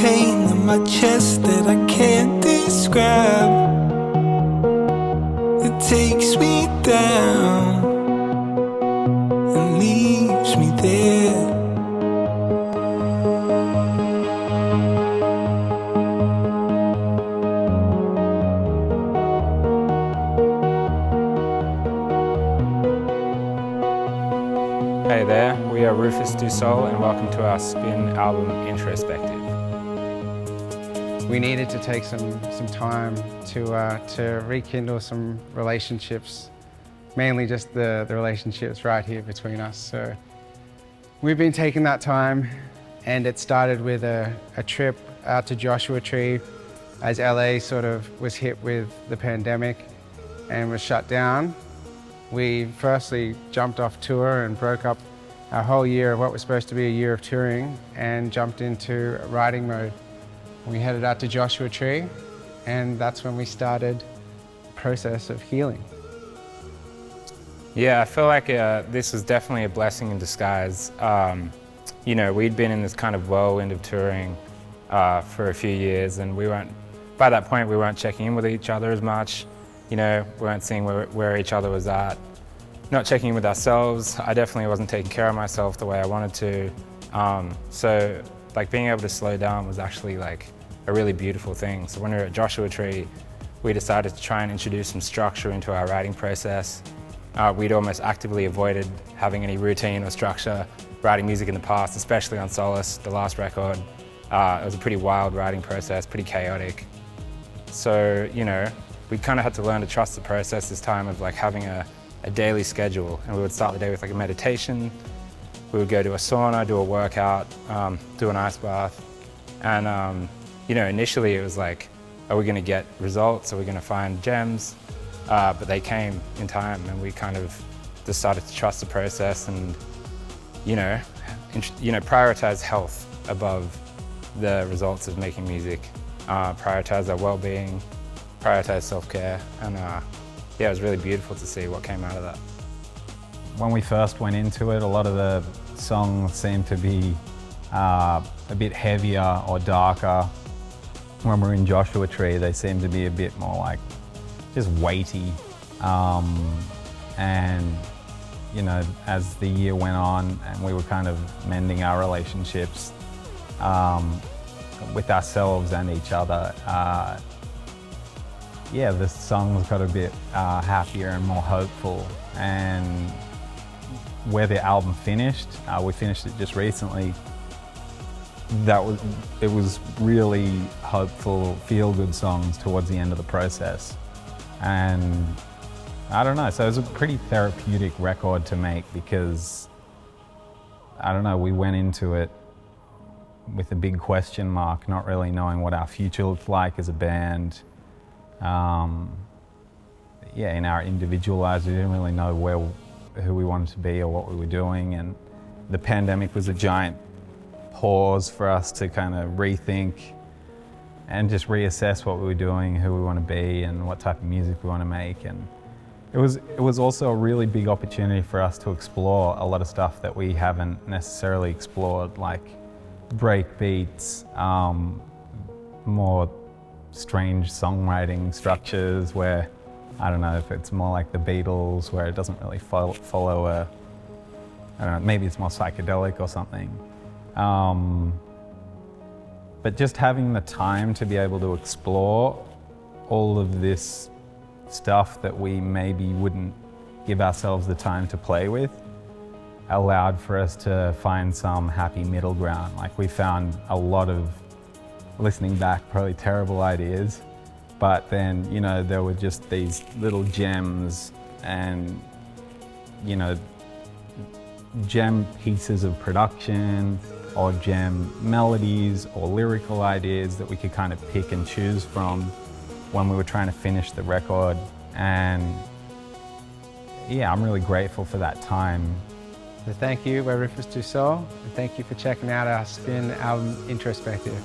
pain in my chest that I can't describe. It takes me down and leaves me there. Hey there, we are RÜFÜS DU SOL and welcome to our spin album Introspective. We needed to take some time to rekindle some relationships, mainly just the relationships right here between us. So we've been taking that time, and it started with a trip out to Joshua Tree as LA sort of was hit with the pandemic and was shut down. We firstly jumped off tour and broke up our whole year of what was supposed to be a year of touring and jumped into writing mode. We headed out to Joshua Tree, and that's when we started the process of healing. Yeah, I feel like this was definitely a blessing in disguise. You know, we'd been in this kind of whirlwind of touring for a few years, and by that point we weren't checking in with each other as much. You know, we weren't seeing where each other was at, not checking in with ourselves. I definitely wasn't taking care of myself the way I wanted to. So like being able to slow down was actually like a really beautiful thing. So when we were at Joshua Tree, we decided to try and introduce some structure into our writing process. We'd almost actively avoided having any routine or structure writing music in the past, especially on Solace, the last record. It was a pretty wild writing process, pretty chaotic. So, you know, we kind of had to learn to trust the process this time of like having a daily schedule. And we would start the day with like a meditation. We would go to a sauna, do a workout, do an ice bath. And, you know, initially it was like, are we gonna get results? Are we gonna find gems? But they came in time, and we kind of decided to trust the process and, you know, prioritize health above the results of making music. Prioritize our well-being, prioritize self-care, and yeah, it was really beautiful to see what came out of that. When we first went into it, a lot of the songs seemed to be a bit heavier or darker. When we're in Joshua Tree, they seem to be a bit more like just weighty. And you know, as the year went on and we were kind of mending our relationships with ourselves and each other, yeah, the songs got a bit happier and more hopeful. And where the album finished, we finished it just recently. It was really hopeful, feel-good songs towards the end of the process. And I don't know, so it was a pretty therapeutic record to make because, I don't know, we went into it with a big question mark, not really knowing what our future looked like as a band. Yeah, in our individual lives, we didn't really know who we wanted to be or what we were doing, and the pandemic was a giant pause for us to kind of rethink and just reassess what we were doing, who we want to be, and what type of music we want to make. And it was also a really big opportunity for us to explore a lot of stuff that we haven't necessarily explored, like break beats, more strange songwriting structures where, I don't know if it's more like the Beatles, where it doesn't really follow a, I don't know, maybe it's more psychedelic or something. But just having the time to be able to explore all of this stuff that we maybe wouldn't give ourselves the time to play with allowed for us to find some happy middle ground. Like, we found a lot of, listening back, probably terrible ideas, but then, you know, there were just these little gems and, you know, gem pieces of production or gem melodies or lyrical ideas that we could kind of pick and choose from when we were trying to finish the record. And yeah, I'm really grateful for that time. So thank you, we're RÜFÜS DU SOL, and thank you for checking out our spin album Introspective.